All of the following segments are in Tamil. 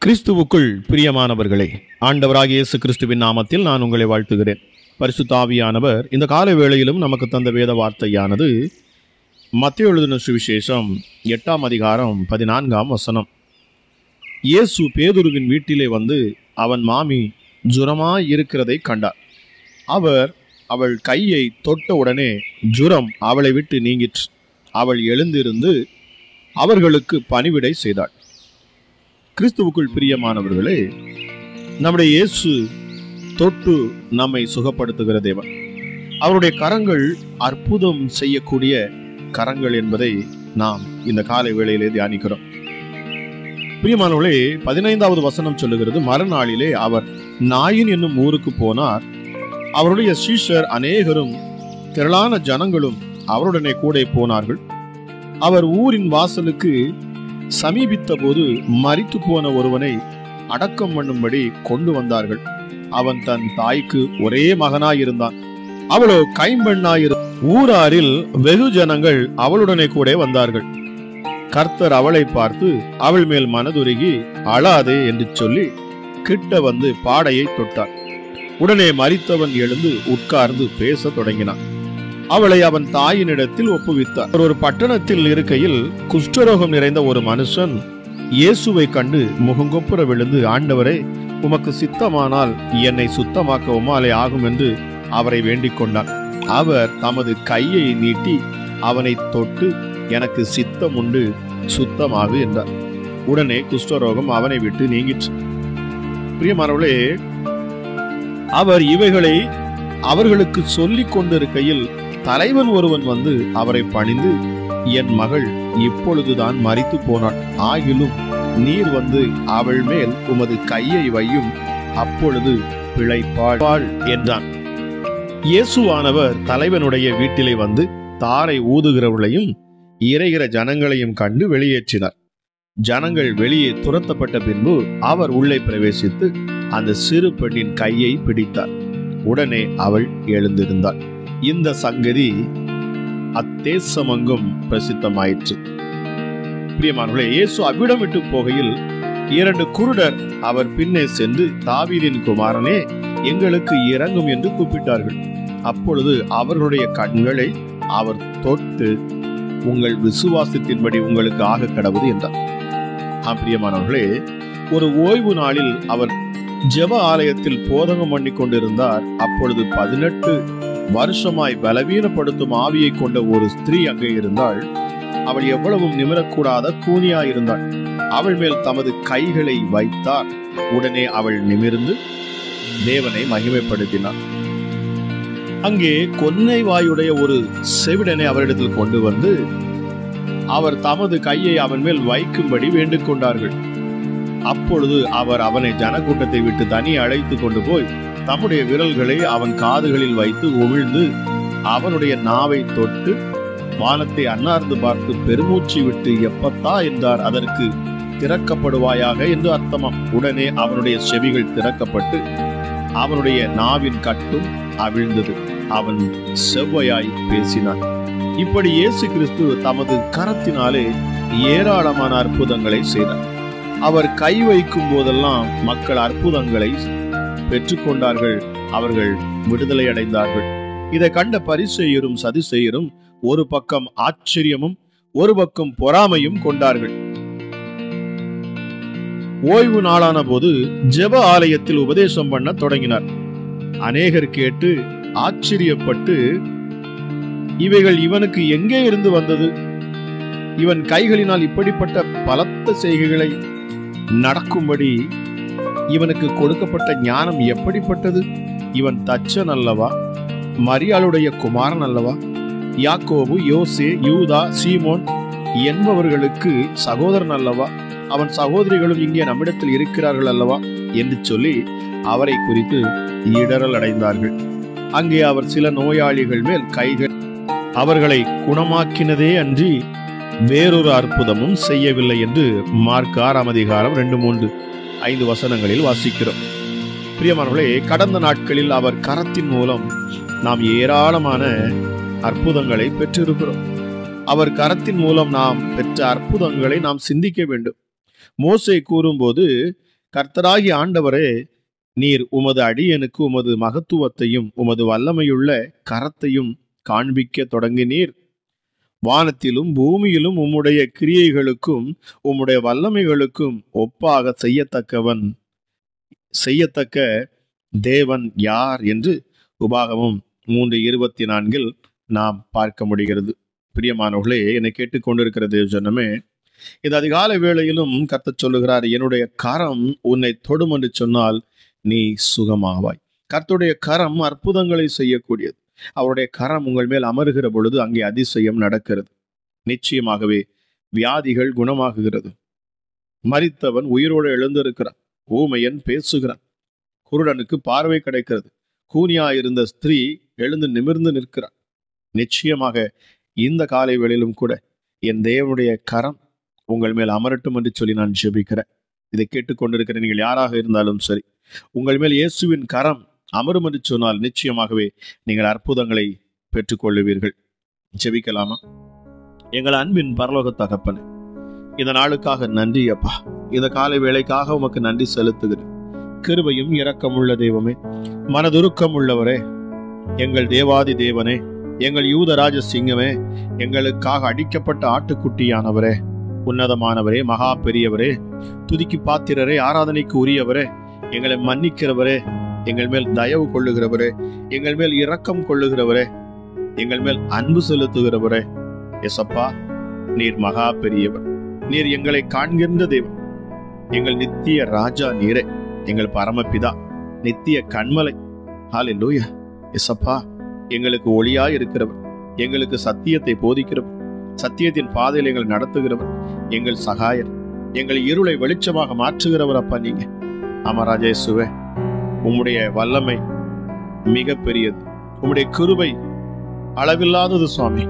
கிறிஸ்துவுக்குள் பிரியமானவர்களே, ஆண்டவராகிய இயேசு கிறிஸ்துவின் நாமத்தில் நான் உங்களை வாழ்த்துகிறேன். பரிசுத்த ஆவியானவர் இந்த காலை வேளையிலும் நமக்கு தந்த வேத வார்த்தையானது மத்தேயு எழுதின சுவிசேஷம் 8ஆம் அதிகாரம் 14ஆம் வசனம். இயேசு பேதுருவின் வீட்டிலே வந்து அவன் மாமி ஜுரமாய் இருக்கிறதை கண்டார். அவர் அவள் கையை தொட்டவுடனே ஜுரம் அவளை விட்டு நீங்கிற்று. அவள் எழுந்திருந்து அவர்களுக்கு பணிவிடை செய்தாள். கிறிஸ்துவுக்குள் பிரியமானவர்களே, நம்முடைய இயேசு தொட்டு நம்மை சுகப்படுத்துகிற தேவன். அவருடைய கரங்கள் அற்புதம் செய்யக்கூடிய கரங்கள் என்பதை நாம் இந்த காலை வேளையிலே தியானிக்கிறோம். பிரியமானவர்களே, 15வது வசனம் சொல்லுகிறது, மறுநாளிலே அவர் நாயின் என்னும் ஊருக்கு போனார். அவருடைய சீஷர் அநேகரும் திரளான ஜனங்களும் அவருடனே கூட போனார்கள். அவர் ஊரின் வாசலுக்கு சமீபித்த போது மரித்து போன ஒருவனை அடக்கம் பண்ணும்படி கொண்டு வந்தார்கள். அவன் தன் தாய்க்கு ஒரே மகனாயிருந்தான். அவளோ கைம்பெண்ணாயிரு. ஊராரில் வெகு ஜனங்கள் அவளுடனே கூட வந்தார்கள். கர்த்தர் அவளை பார்த்து அவள் மேல் மனதுருகி அழாதே என்று சொல்லி கிட்ட வந்து பாடையை தொட்டார். உடனே மரித்தவன் எழுந்து உட்கார்ந்து பேச தொடங்கினான். அவளை அவன் தாயினிடத்தில் ஒப்புவித்தார். ஒரு பட்டணத்தில் இருக்கையில் குஷ்டரோகம் நிறைந்த ஒரு மனுஷன் இயேசுவை கண்டு முகங்கொப்புற விழுந்து, ஆண்டவரே, உமக்கு சித்தமானால் என்னை சுத்தமாக்க உமாலே ஆகும் என்று அவரை வேண்டிக் கொண்டான். அவர் தமது கையை நீட்டி அவனை தொட்டு, எனக்கு சித்தம் உண்டு, சுத்தமாகு என்றார். உடனே குஷ்டரோகம் அவனை விட்டு நீங்கிற்று. பிரியமானவர்களே, அவர் இவைகளை அவர்களுக்கு சொல்லிக் கொண்டிருக்கையில் தலைவன் ஒருவன் வந்து அவரை பணிந்து, என் மகள் இப்பொழுதுதான் மரித்து போனாள். ஆகிலும் நீர் வந்து அவள் மேல் உமது கையை வையும், அப்பொழுது பிழைப்பாள் என்றான். இயேசுவானவர் தலைவனுடைய வீட்டிலே வந்து தாரை ஊதுகிறவர்களையும் இறைகிற ஜனங்களையும் கண்டு வெளியேற்றினார். ஜனங்கள் வெளியே துரத்தப்பட்ட பின்பு அவர் உள்ளே பிரவேசித்து அந்த சிறு பெண்ணின் கையை பிடித்தார். உடனே அவள் எழுந்திருந்தாள். இந்த சங்கதி அத்தேசமெங்கும் பிரசித்தமாயிற்று. பிரியமானவர்களே, இயேசு அவ்விடம் விட்டு போகையில் 2 குருடர் அவர் பின்னே சென்று, தாவீதின் குமாரனே, எங்களுக்கு இரங்கும் என்று கூப்பிட்டார்கள். அப்பொழுது அவர்களுடைய கண்களை அவர் தொட்டு, உங்கள் விசுவாசத்தின்படி உங்களுக்கு ஆக கடவுது என்றார். பிரியமானவர்களே, ஒரு ஓய்வு நாளில் அவர் ஜெப ஆலயத்தில் போதகம் பண்ணி கொண்டிருந்தார். அப்பொழுது 18 வருஷமாய் பலவீனப்படுத்தும் ஆவியை கொண்ட ஒரு ஸ்திரீ அங்கே இருந்தாள். அவள் எவ்வளவும் நிமிரக்கூடாத கூனியாயிருந்தாள். அவள் மேல் தமது கைகளை வைத்தார். உடனே அவள் நிமிர்ந்து தேவனை மகிமைப்படுத்தினார். அங்கே கொன்னை வாயுடைய ஒரு செவிடனை அவரிடத்தில் கொண்டு வந்து அவர் தமது கையை அவன் மேல் வைக்கும்படி வேண்டிக் கொண்டார்கள். அப்பொழுது அவர் அவனை ஜனக்கூட்டத்தை விட்டு தனி அழைத்து கொண்டு போய் தம்முடைய விரல்களை அவன் காதுகளில் வைத்து உமிழ்ந்து அவனுடைய நாவை தொட்டு வானத்தை அன்னார்ந்து பார்த்து பெருமூச்சு விட்டு எப்பத்தா என்றார். அதற்கு திறக்கப்படுவாயாக என்று அர்த்தமாம். உடனே அவனுடைய செவிகள் திறக்கப்பட்டு அவனுடைய நாவின் கட்டும் அவிழ்ந்தது. அவன் செவ்வையாய் பேசினான். இப்படி இயேசு கிறிஸ்து தமது கரத்தினாலே ஏராளமான அற்புதங்களை செய்தார். அவர் கை வைக்கும் போதெல்லாம் மக்கள் அற்புதங்களை பெற்றுக்கொண்டார்கள். அவர்கள் விடுதலை அடைந்தார்கள். இதை கண்ட பரிசேயரும் சதுசேயரும் ஒரு பக்கம் ஆச்சரியமும் ஒரு பக்கம் பொறாமையும் கொண்டார்கள். ஓய்வு நாளான போது ஜெப ஆலயத்தில் உபதேசம் பண்ண தொடங்கினார். அநேகர் கேட்டு ஆச்சரியப்பட்டு, இவைகள் இவனுக்கு எங்கே இருந்து வந்தது? இவன் கைகளினால் இப்படிப்பட்ட பலத்த செய்கைகளை நடக்கும்படி இவனுக்கு கொடுக்கப்பட்ட ஞானம் எப்படிப்பட்டது? இவன் தச்சன் அல்லவா? மரியாளுடைய குமாரன் அல்லவா? யாக்கோபு, யோசே, யூதா, சீமோன் என்பவர்களுக்கு சகோதரன் அல்லவா? அவன் சகோதரிகளும் இங்கே நம்மிடத்தில் இருக்கிறார்கள் அல்லவா என்று சொல்லி அவரை குறித்து இடறல் அடைந்தார்கள். அங்கே அவர் சில நோயாளிகள் மேல் கைகள் அவர்களை குணமாக்கினதே அன்றி வேறொரு அற்புதமும் செய்யவில்லை என்று மார்க் 6ஆம் அதிகாரம் 2-3-5 வசனங்களில் வாசிக்கிறோம். பிரியமானவர்களே, கடந்த நாட்களில் அவர் கரத்தின் மூலம் நாம் ஏராளமான அற்புதங்களை பெற்றிருக்கிறோம். அவர் கரத்தின் மூலம் நாம் பெற்ற அற்புதங்களை நாம் சிந்திக்க வேண்டும். மோசே கூறும்போது கர்த்தராகிய ஆண்டவரே, நீர் உமது அடியனுக்கு உமது மகத்துவத்தையும் உமது வல்லமையுள்ள கரத்தையும் காண்பிக்க தொடங்கினீர். வானத்திலும் பூமியிலும் உம்முடைய கிரியைகளுக்கும் உம்முடைய வல்லமைகளுக்கும் ஒப்பாக செய்யத்தக்க தேவன் யார் என்று உபாகமம் 3:24 நாம் பார்க்க முடிகிறது. பிரியமானவர்களே, என்னை கேட்டுக்கொண்டிருக்கிற தேவஜனமே, இந்த அதிகாலை வேளையிலும் கர்த்தர் சொல்லுகிறார், என்னுடைய கரம் உன்னை தொடும் என்று சொன்னால் நீ சுகமாவாய். கர்த்தருடைய கரம் அற்புதங்களை செய்யக்கூடியது. அவருடைய கரம் உங்கள் மேல் அமருகிற பொழுது அங்கே அதிசயம் நடக்கிறது. நிச்சயமாகவே வியாதிகள் குணமாகுகிறது. மரித்தவன் உயிரோடு எழுந்திருக்கிறான். ஊமையன் பேசுகிறான். குருடனுக்கு பார்வை கிடைக்கிறது. கூனியாயிருந்த ஸ்திரீ எழுந்து நிமிர்ந்து நிற்கிறான். நிச்சயமாக இந்த காலை வேளையிலும் கூட என் தேவனுடைய கரம் உங்கள் மேல் அமரட்டும் என்று சொல்லி நான் ஜெபிக்கிறேன். இதை கேட்டுக்கொண்டிருக்கிற நீங்கள் யாராக இருந்தாலும் சரி, உங்கள் மேல் இயேசுவின் கரம் அமரும் என்று சொன்னால் நிச்சயமாகவே நீங்கள் அற்புதங்களை பெற்றுக்கொள்ளுவீர்கள். ஜெபிக்கலாமா? எங்கள் அன்பின் பரலோக தகப்பனே, இந்த நாளுக்காக நன்றி அப்பா. இந்த காலை வேளைக்காக உமக்கு நன்றி செலுத்துகிறேன். கிருபையும் இரக்கமுள்ள தெய்வமே, மனதுருக்கம் உள்ளவரே, எங்கள் தேவாதி தேவனே, எங்கள் யூதராஜ சிங்கமே, எங்களுக்காக அடிக்கப்பட்ட ஆட்டுக்குட்டியானவரே, உன்னதமானவரே, மகா பெரியவரே, துதிக்கு பாத்திரரே, ஆராதனைக்கு உரியவரே, எங்களை மன்னிக்கிறவரே, எங்கள் மேல் தயவு கொள்ளுகிறவரே, எங்கள் மேல் இரக்கம் கொள்ளுகிறவரே, எங்கள் மேல் அன்பு செலுத்துகிறவரே, எசப்பா, நீர் மகா பெரியவர். நீர் எங்களை காண்கின்ற தேவன். எங்கள் நித்திய ராஜா நீரே, எங்கள் பரமபிதா, நித்திய கண்மலை. ஹல்லேலூயா. எசப்பா, எங்களுக்கு ஒளியாய் இருக்கிறவர், எங்களுக்கு சத்தியத்தை போதிக்கிறவர், சத்தியத்தின் பாதையில் எங்களை நடத்துகிறவர், எங்கள் சகாயர், எங்கள் இருளை வெளிச்சமாக மாற்றுகிறவர் அப்பா நீங்க. அமராஜேசுவே, உம்முடைய வல்லமை மிக பெரியது. உம்முடைய கிருபை அளவில்லாதது சுவாமி.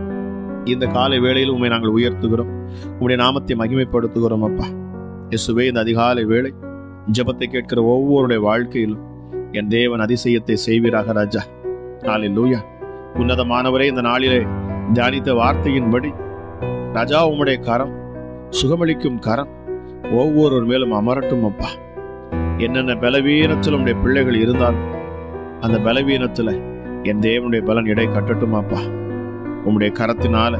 இந்த காலை வேளையில் உண்மை நாங்கள் உயர்த்துகிறோம். உம்முடைய நாமத்தை மகிமைப்படுத்துகிறோம் அப்பா. இயேசுவே, இந்த அதிகாலை வேளை ஜெபத்தை கேட்கிற ஒவ்வொருடைய வாழ்க்கையிலும் என் தேவன் அதிசயத்தை செய்வீராக ராஜா. ஹல்லேலூயா. உன்னதமானவரே, இந்த நாளிலே தியானித்த வார்த்தையின்படி ராஜா, உம்முடைய கரம், சுகமளிக்கும் கரம் ஒவ்வொரு மேலும் அமரட்டும் அப்பா. என்னென்ன பலவீனத்தில் உம்முடைய பிள்ளைகள் இருந்தாலும் அந்த பலவீனத்துல என் தேவனுடைய பலன் இடை கட்டட்டும் அப்பா. உம்முடைய கரத்தினால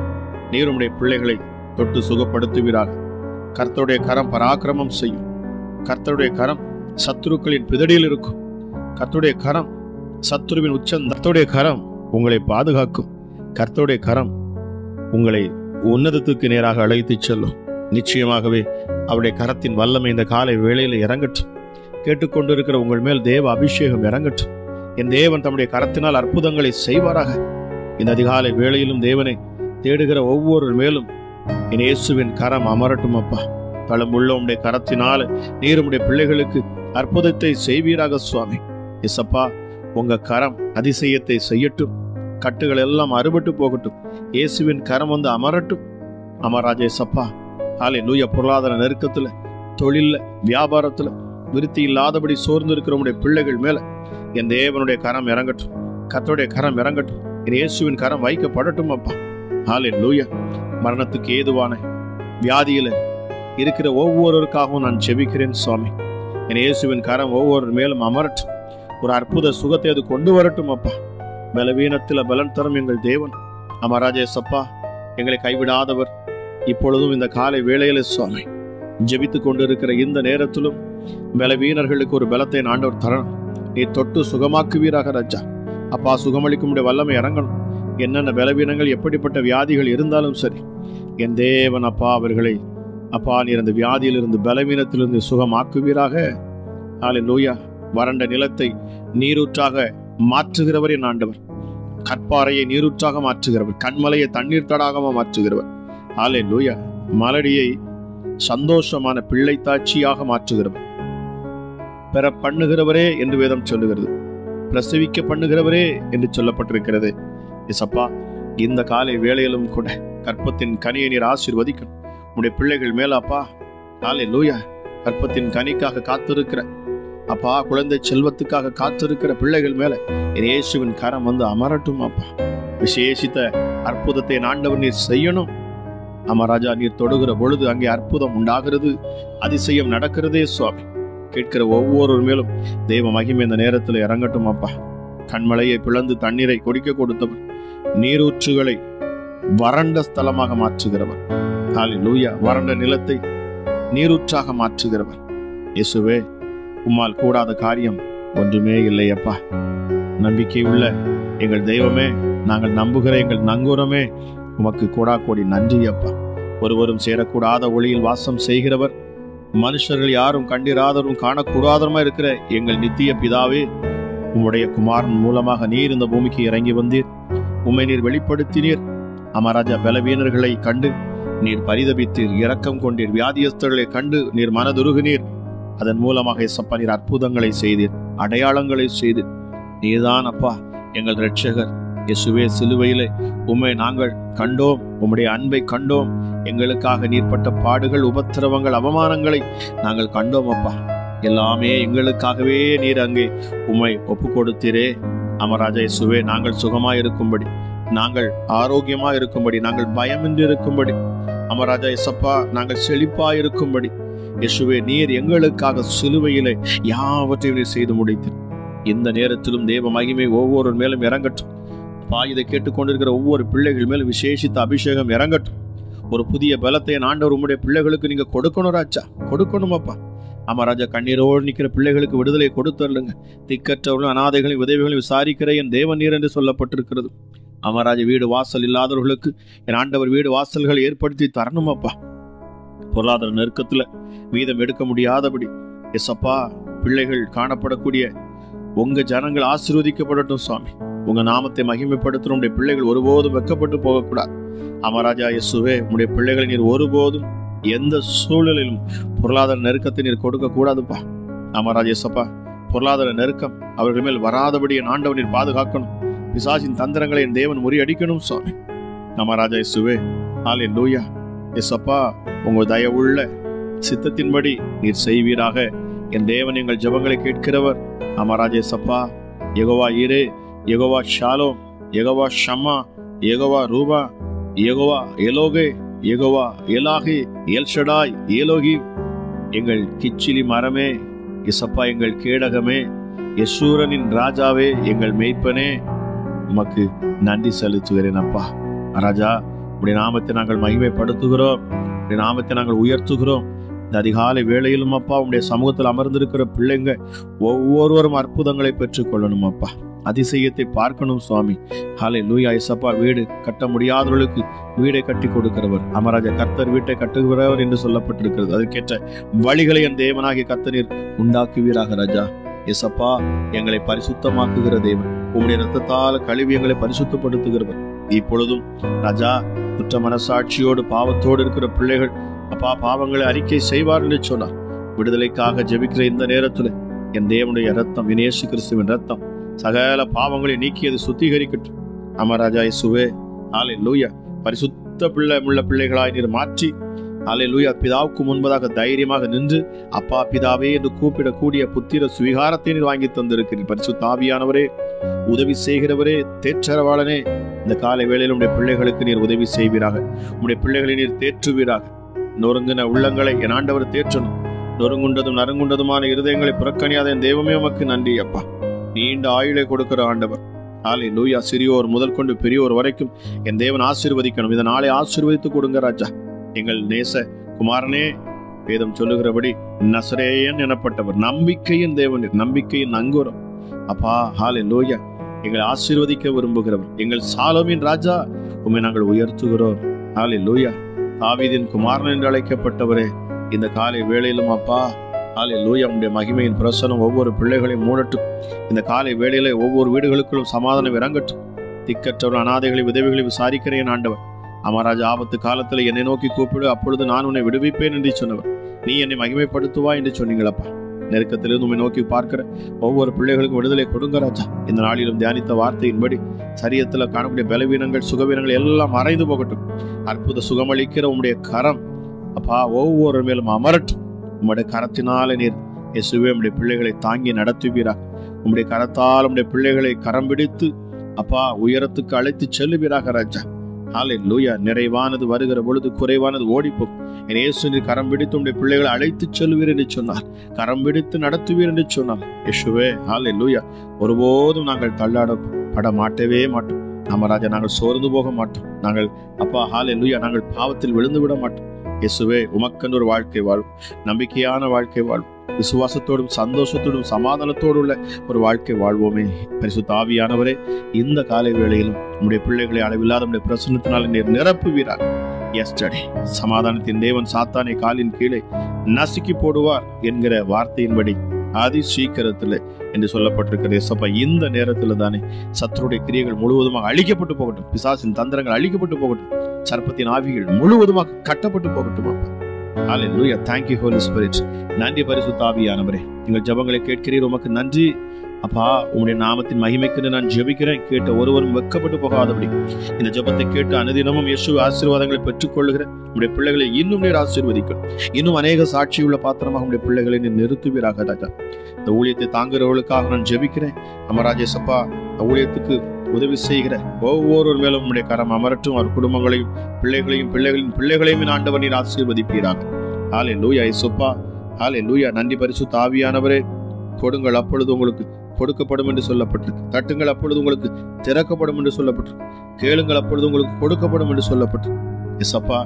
நீர் உம்முடைய பிள்ளைகளை தொட்டு சுகப்படுத்துவீராக. கர்த்தருடைய கரம் பராக்கிரமம் செய்யும். கர்த்தருடைய கரம் சத்துருக்களின் பிதடியில் இருக்கும். கர்த்தருடைய கரம் சத்துருவின் கர்த்தருடைய கரம் உங்களை பாதுகாக்கும். கர்த்தருடைய கரம் உங்களை உன்னதத்துக்கு நேராக அழைத்து செல்லும். நிச்சயமாகவே அவருடைய கரத்தின் வல்லமை இந்த காலை வேளையில் இறங்கட்டும். கேட்டுக்கொண்டிருக்கிற உங்கள் மேல் தேவ அபிஷேகம் இறங்கட்டும். என் தேவன் தம்முடைய கரத்தினால் அற்புதங்களை செய்வாராக. இந்த அதிகாலை வேளையிலும் தேவனை தேடுகிற ஒவ்வொரு மேலும் என் இயேசுவின் கரம் அமரட்டும் அப்பா. தளமுள்ள உம்முடைய கரத்தினால நீர் உம்முடைய பிள்ளைகளுக்கு அற்புதத்தை செய்வீராக சுவாமி. எசப்பா, உங்க கரம் அதிசயத்தை செய்யட்டும். கட்டுகள் எல்லாம் அறுபட்டு போகட்டும். இயேசுவின் கரம் வந்து அமரட்டும். அமராஜே சப்பா. ஹல்லேலூயா. பொருளாதார நெருக்கத்துல, தொழில்ல, வியாபாரத்துல விருத்தி இல்லாதபடி சோர்ந்து இருக்கிற உடைய பிள்ளைகள் மேல என் தேவனுடைய கரம் இறங்கட்டும். கர்த்தருடைய கரம் இறங்கட்டும். என் இயேசுவின் கரம் வைக்கப்படட்டும் அப்பா. ஹல்லேலூயா. மரணத்துக்கு ஏதுவான வியாதியில இருக்கிற ஒவ்வொருவருக்காகவும் நான் ஜெபிக்கிறேன் சுவாமி. என் இயேசுவின் கரம் ஒவ்வொரு மேலும் அமரட்டும். ஒரு அற்புத சுகத்தை அது கொண்டு வரட்டும் அப்பா. பலவீனத்தில் பலன் தரும் எங்கள் தேவன். அமராஜே சப்பா, எங்களை கைவிடாதவர். இப்பொழுதும் இந்த காலை வேளையில சுவாமி ஜெபித்து கொண்டிருக்கிற இந்த நேரத்திலும் பலவீனர்களுக்கு ஒரு பலத்தை ஆண்டவர் தரணும். நீ தொட்டு சுகமாக்குவீராக ராஜா. அப்பா, சுகமளிக்கும் வல்லமை இறங்கணும். என்னென்ன பலவீனங்கள், எப்படிப்பட்ட வியாதிகள் இருந்தாலும் சரி, என் தேவன் அப்பா அவர்களை அப்பா நீர் அந்த வியாதியிலிருந்து, பலவீனத்திலிருந்து சுகமாக்குவீராக. ஹல்லேலூயா. வறண்ட நிலத்தை நீரூற்றாக மாற்றுகிறவர் என் ஆண்டவர். கற்பாறையை நீரூற்றாக மாற்றுகிறவர். கண்மலையை தண்ணீர் தடாகமாக மாற்றுகிறவர். ஹல்லேலூயா. மலடியை சந்தோஷமான பிள்ளை தாட்சியாக மாற்றுகிறவர். பெற பண்ணுகிறவரே என்று வேதம் சொல்லுகிறது. பிரசவிக்க பண்ணுகிறவரே என்று சொல்லப்பட்டிருக்கிறது. இசப்பா, இந்த காலை வேளையிலும் கூட கற்பத்தின் கனியை நீர் ஆசீர்வதிக்கணும். உடைய பிள்ளைகள் மேலாப்பா. ஹல்லேலூயா. கற்பத்தின் கனிக்காக காத்திருக்கிற அப்பா, குழந்தை செல்வத்துக்காக காத்திருக்கிற பிள்ளைகள் மேல இயேசுவின் கரம் வந்து அமரட்டும் அப்பா. விசேஷித்த அற்புதத்தை ஆண்டவர் நீர் செய்யணும். அமராஜா, நீர் தொடுகிற பொழுது அங்கே அற்புதம் உண்டாகிறது, அதிசயம் நடக்கிறதே சுவாமி. கேட்கிற ஒவ்வொரு மேலும் தெய்வ மகிமை இந்த நேரத்தில் இறங்கட்டும் அப்பா. கண்மலையை பிளந்து தண்ணீரை குடிக்க கொடுத்தவர், நீரூற்றுகளை வறண்ட ஸ்தலமாக மாற்றுகிறவர். ஹல்லேலூயா. வறண்ட நிலத்தை நீரூற்றாக மாற்றுகிறவர். இயேசுவே, உம்மால் கூடாத காரியம் ஒன்றுமே இல்லை அப்பா. நம்பிக்கை உள்ள எங்கள் தெய்வமே, நாங்கள் நம்புகிற எங்கள் நங்கூரமே, உமக்கு கூடா கோடி நன்றி அப்பா. ஒருவரும் சேரக்கூடாத ஒளியில் வாசம் செய்கிறவர், மனுஷர்கள் யாரும் கண்டிராதவரும் காணக்கூடாதவருமா இருக்கிற எங்கள் நித்திய பிதாவே, உம்முடைய குமாரன் மூலமாக நீர் இந்த பூமிக்கு இறங்கி வந்தீர். உம்மை நீர் வெளிப்படுத்தினீர். அமராஜா, பலவீனர்களை கண்டு நீர் பரிதபித்தீர், இரக்கம் கொண்டீர். வியாதியஸ்தர்களை கண்டு நீர் மனதுருகினீர். அதன் மூலமாக இயேசப்பா நீர் அற்புதங்களை செய்தீர், அடையாளங்களை செய்தீர். நீர்தான் அப்பா எங்கள் இரட்சகர். இயேசுவே, சிலுவையிலே உம்மை நாங்கள் கண்டோம், உம்முடைய அன்பை கண்டோம். எங்களுக்காக நீர்ப்பட்ட பாடுகள், உபத்திரவங்கள், அவமானங்களை நாங்கள் கண்டோம் அப்பா. எல்லாமே எங்களுக்காகவே நீர் அங்கே உம்மை ஒப்பு கொடுத்தீரே. அமராஜா இயேசுவே, நாங்கள் சுகமாய் இருக்கும்படி, நாங்கள் ஆரோக்கியமாய் இருக்கும்படி, நாங்கள் பயமின்றி இருக்கும்படி, அமராஜா இயேசப்பா நாங்கள் செழிப்பாய் இருக்கும்படி, இயேசுவே நீர் எங்களுக்காக சிலுவையிலே யாவற்றையும் நீர் செய்து முடித்தீர். இந்த நேரத்திலும் தேவ மகிமை ஒவ்வொரு மேலும் இறங்கட்டும் அப்பா. இதை கேட்டுக்கொண்டிருக்கிற ஒவ்வொரு பிள்ளைகள் மேலும் விசேஷித்த அபிஷேகம் இறங்கட்டும். ஒரு புதிய பலத்தை ஆண்டவர் உம்முடைய பிள்ளைகளுக்கு நீங்க கொடுக்கணும் ராஜா, கொடுக்கணும் அப்பா. அமராஜா, கண்ணீரோடு நிற்கிற பிள்ளைகளுக்கு விடுதலை கொடுத்துருங்க. திக்கற்றவர்களும் அனாதைகளையும் உதவிகளையும் விசாரிக்கிற என் தேவன் நீர் என்று சொல்லப்பட்டிருக்கிறது. அமராஜா, வீடு வாசல் இல்லாதவர்களுக்கு என் ஆண்டவர் வீடு வாசல்கள் ஏற்படுத்தி தரணும் அப்பா. பொருளாதார நெருக்கத்துல வீதம் எடுக்க முடியாதபடி எஸ்அப்பா பிள்ளைகள் காணப்படக்கூடிய உங்க ஜனங்கள் ஆசீர்வதிக்கப்படட்டும் சுவாமி. உங்க நாமத்தை மகிமைப்படுத்தும் உடைய பிள்ளைகள் ஒருபோதும் வெக்கப்பட்டு போகக்கூடாது. அமராஜா இயேசுவே, உடைய பிள்ளைகளை நீர் ஒருபோதும் எந்த சூழலிலும் பொருளாதார நெருக்கத்தை நீர் கொடுக்க கூடாதுப்பா. அமராஜா இயேசப்பா, பொருளாதார நெருக்கம் அவர்கள் மேல் வராதபடி என் ஆண்டவர் நீர் பாதுகாக்கணும். பிசாசின் தந்திரங்களை என் தேவன் முறியடிக்கணும் சுவாமி. அமராஜா இயேசுவே, ஹல்லேலூயா. இயேசப்பா, உங்க தயவுள்ள சித்தத்தின்படி நீர் செய்வீராக. என் தேவன் எங்கள் ஜெபங்களை கேட்கிறவர். அமராஜா இயேசப்பா, யெகோவா ஈரே, யெகோவா ஷாலோம், யெகோவா ஷம்மா, யெகோவா ரூபா, யெகோவா எலோகே, யெகோவா எலாகே, எல்ஷடாய், ஏலோகி, எங்கள் கிச்சிலி மரமே, இசப்பா எங்கள் கேடகமே, யசூரனின் ராஜாவே, எங்கள் மேய்ப்பனே, உமக்கு நன்றி செலுத்துகிறேன் அப்பா. ராஜா, உடைய நாமத்தை நாங்கள் மகிமைப்படுத்துகிறோம், உடைய நாமத்தை நாங்கள் உயர்த்துகிறோம். இந்த அதிகாலை வேளையிலும் அப்பா உடைய சமூகத்தில் அமர்ந்திருக்கிற பிள்ளைங்க ஒவ்வொருவரும் அற்புதங்களை பெற்றுக்கொள்ளணும் அப்பா. அதிசயத்தை பார்க்கணும் சுவாமி. ஹல்லேலூயா. இயேசப்பா, வீடு கட்ட முடியாதவர்களுக்கு வீடை கட்டி கொடுக்கிறவர். அமராஜா, கர்த்தர் வீட்டை கட்டுகிறவர் என்று சொல்லப்பட்டிருக்கிறது. அதற்கேற்ற வழிகளை என் தேவனாகிய கர்த்தர் உண்டாக்குவீராக ராஜா. இயேசப்பா, எங்களை பரிசுத்தமாக்குகிற தேவன், உம்முடைய இரத்தத்தால் கழுவி எங்களை பரிசுத்தப்படுத்துகிறவர். இப்பொழுதும் ராஜா, குற்ற மனசாட்சியோடு பாவத்தோடு இருக்கிற பிள்ளைகள் அப்பா பாவங்களை அறிக்கை செய்வார் என்று சொன்னார். விடுதலைக்காக ஜெபிக்கிற இந்த நேரத்தில் என் தேவனுடைய இரத்தம், இயேசு கிறிஸ்துவின் இரத்தம் சகல பாவங்களை நீக்கியது சுத்திகரிக்கட்டும். அமராஜா இயேசுவே, ஹல்லேலூயா. பரிசுத்த உள்ள பிள்ளைகளாய் நீர் மாற்றி, ஹல்லேலூயா, பிதாவுக்கு முன்பதாக தைரியமாக நின்று அப்பா பிதாவே என்று கூப்பிடக்கூடிய புத்திர சுவிகாரத்தை நீர் வாங்கி தந்திருக்கிறீர். பரிசுத்த ஆவியானவரே, உதவி செய்கிறவரே, தேற்றரவாளனே, இந்த காலை வேளையில் உடைய பிள்ளைகளுக்கு நீர் உதவி செய்வீராக. உடைய பிள்ளைகளை நீர் தேற்றுவீராக. நொறுங்கின உள்ளங்களை என் ஆண்டவர் தேற்றணும். நொறுங்குண்டதும் நறுங்குண்டதுமான இருதயங்களை புறக்கணியாத என் தெய்வமே உமக்கு நன்றி அப்பா. நீண்ட ஆயுளை கொடுக்கிற ஆண்டவர். ஹல்லேலூயா. சிறியோர் முதல் கொண்டு பெரியோர் வரைக்கும் என் தேவன் ஆசீர்வதிக்கணும். இந்த நாளை ஆசீர்வதித்து கொடுங்க ராஜா. எங்கள் நேச குமாரனே, வேதம் சொல்லுகிறபடி நசரேயன் எனப்பட்டவர், நம்பிக்கையின் தேவன், நம்பிக்கையின் நங்கூரம் அப்பா. ஹல்லேலூயா. எங்களை ஆசீர்வதிக்க விரும்புகிறவர், எங்கள் சாலோமின் ராஜா, உம்மை நாங்கள் உயர்த்துகிறோம். ஹல்லேலூயா. தாவீதின் குமாரன் என்று அழைக்கப்பட்டவரே, இந்த காலை வேளையிலும் அப்பா ஹல்லேலூயா, உம்முடைய மகிமையின் பிரசனம் ஒவ்வொரு பிள்ளைகளையும் மூடட்டும். இந்த காலை வேளையில ஒவ்வொரு வீடுகளுக்குள்ளும் சமாதானம் இறங்கட்டும். திக்கற்றவர்கள், அனாதைகளை, விதவைகளை விசாரிக்கிறேன் ஆண்டவர். அமராஜா, ஆபத்து காலத்தில் என்னை நோக்கி கூப்பிடு, அப்பொழுது நான் உன்னை விடுவிப்பேன் என்று சொன்னவர். நீ என்னை மகிமைப்படுத்துவா என்று சொன்னீங்களப்பா. நெருக்கத்திலிருந்து உண்மை நோக்கி பார்க்கிற ஒவ்வொரு பிள்ளைகளுக்கும் விடுதலை கொடுங்க ராஜா. இந்த நாளிலும் தியானித்த வார்த்தையின்படி சரீரத்தில் காணக்கூடிய பலவீனங்கள், சுகவீனங்கள் எல்லாம் மறைந்து போகட்டும். அற்புத சுகமளிக்கிற உம்முடைய கரம் அப்பா ஒவ்வொரு மேலும் அமரட்டும். உம்முடைய கரத்தினால நீர் இயேசுவே உம்முடைய பிள்ளைகளை தாங்கி நடத்துவீராக. உம்முடைய கரத்தால் உம்முடைய பிள்ளைகளை கரம் பிடித்து அப்பா உயரத்துக்கு அழைத்து செல்லுவீராக ராஜா. ஹல்லேலூயா. நிறைவானது வருகிற பொழுது குறைவானது ஓடிப்போம். இயேசு நீர் கரம் பிடித்து உம்முடைய பிள்ளைகளை அழைத்து செல்வீர் என்று சொன்னார். கரம் பிடித்து நடத்துவீர் என்று சொன்னார். இயேசுவே ஹல்லேலூயா. ஒருபோதும் நாங்கள் தள்ளாடப்பட மாட்டவே மாட்டோம். நம்ம ராஜா, நாங்கள் சோர்ந்து போக மாட்டோம். நாங்கள் அப்பா ஹல்லேலூயா, நாங்கள் பாவத்தில் விழுந்து விட மாட்டோம். இயேசுவே, உமக்கென்று ஒரு வாழ்க்கை வாழும், நம்பிக்கையான வாழ்க்கை வாழும், விசுவாசத்தோடும் சந்தோஷத்தோடும் சமாதானத்தோடு உள்ள ஒரு வாழ்க்கை வாழ்வோமே. பரிசுத்த ஆவியானவரே, இந்த காலை வேளையிலும் நம்முடைய பிள்ளைகளை அளவில்லாத நம்முடைய பிரசன்னத்தினால் நீர் நிரப்புவீரார். எஸ்டர்டே சமாதானத்தின் தேவன் சாத்தானை காலின் கீழே நசுக்கி போடுவார் என்கிற வார்த்தையின்படி அதி சீக்கிரத்தில் என்று சொல்லப்பட்டிருக்கிறது. ஏசப்பா, இந்த நேரத்தில் தானே சத்துருடைய கிரியைகள் முழுவதுமாக அழிக்கப்பட்டு போகட்டும். பிசாசின் தந்திரங்கள் அழிக்கப்பட்டு போகட்டும். சர்ப்பத்தின் ஆவிகள் முழுவதுமாக கட்டப்பட்டு போகட்டும். ஹல்லேலூயா. Thank you Holy Spirit. நன்றி பரிசுத்த ஆவியானவரே, எங்கள் ஜெபங்களை கேட்கிறீர், உமக்கு நன்றி அப்பா. உம்முடைய நாமத்தின் மகிமைக்கு நான் ஜெபிக்கிறேன். கேட்ட ஒருவரும் வெட்கப்பட்டு போகாதபடி இந்த ஜெபத்தை கேட்டு அனுதினமும் இயேசு ஆசீர்வாதங்களை பெற்றுக்கொள்ளுகிற உம்முடைய பிள்ளைகளை இன்னும் நீர் ஆசீர்வதிக்கும். இன்னும் அநேக சாட்சியுள்ள பாத்திரமாக உம்முடைய பிள்ளைகளை நீர் நிறுத்துவீராக ராஜா. இந்த ஊழியத்தை தாங்குகிறவர்களுக்காக நான் ஜெபிக்கிறேன். நம்ம ராஜேசப்பா, ஊழியத்துக்கு உதவி செய்கிற ஒவ்வொரு மேலும் உம்முடைய கரம் அமரட்டும். அவர் குடும்பங்களையும் பிள்ளைகளையும் பிள்ளைகளின் பிள்ளைகளையும் ஆண்டவர் நீர் ஆசீர்வதிப்பீராக. ஹல்லேலூயா. இயேசுப்பா, ஹல்லேலூயா. நன்றி பரிசுத்த ஆவியானவரே. கொடுங்கள், அப்பொழுது உங்களுக்கு கொடுக்கப்படும் என்று சொல்லப்பட்டிருக்கு. தட்டுங்கள், அப்பொழுது உங்களுக்கு திறக்கப்படும் என்று சொல்லப்பட்டிருக்கு. கேளுங்கள், அப்பொழுது உங்களுக்கு கொடுக்கப்படும் என்று சொல்லப்பட்டிருக்கு. எஸ்அப்பா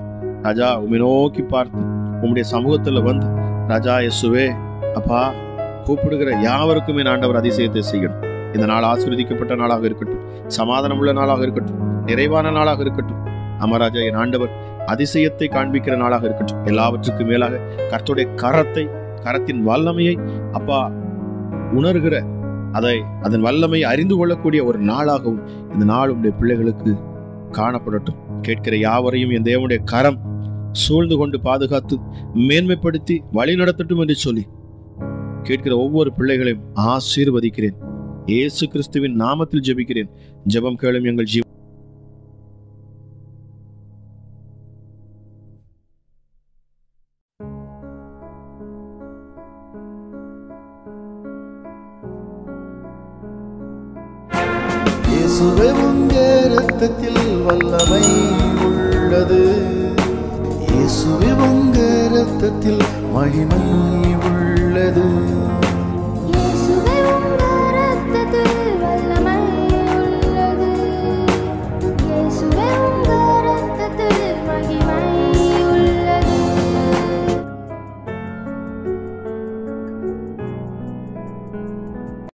ராஜா, உம்மை நோக்கி பார்த்து உம்முடைய சமூகத்துல வந்து ராஜா இயேசுவே அப்பா கூப்பிடுகிற யாவருக்குமே ஆண்டவர் அதிசயத்தை செய்யணும். இந்த நாள் ஆசீர்வதிக்கப்பட்ட நாளாக இருக்கட்டும், சமாதானம் உள்ள நாளாக இருக்கட்டும், நிறைவான நாளாக இருக்கட்டும். அமராஜா, என் ஆண்டவர் அதிசயத்தை காண்பிக்கிற நாளாக இருக்கட்டும். எல்லாவற்றுக்கும் மேலாக கர்த்தருடைய கரத்தின் வல்லமையை அப்பா உணர்கிற அதன் வல்லமையை அறிந்து கொள்ளக்கூடிய ஒரு நாளாகவும் இந்த நாள் உடைய பிள்ளைகளுக்கு காணப்படட்டும். கேட்கிற யாவரையும் என் தேவனுடைய கரம் சூழ்ந்து கொண்டு பாதுகாத்து மேன்மைப்படுத்தி வழி நடத்தட்டும் என்று சொல்லி கேட்கிற ஒவ்வொரு பிள்ளைகளையும் ஆசீர்வதிக்கிறேன். இயேசு கிறிஸ்துவின் நாமத்தில் ஜெபிக்கிறேன். ஜெபம் கேளும் எங்கள் ஜீவ இயேசுவே, உம்முடைய இரத்தத்தில் வல்லமை உள்ளது. இயேசுவே, உம்முடைய இரத்தத்தில் மகிமை உள்ளது.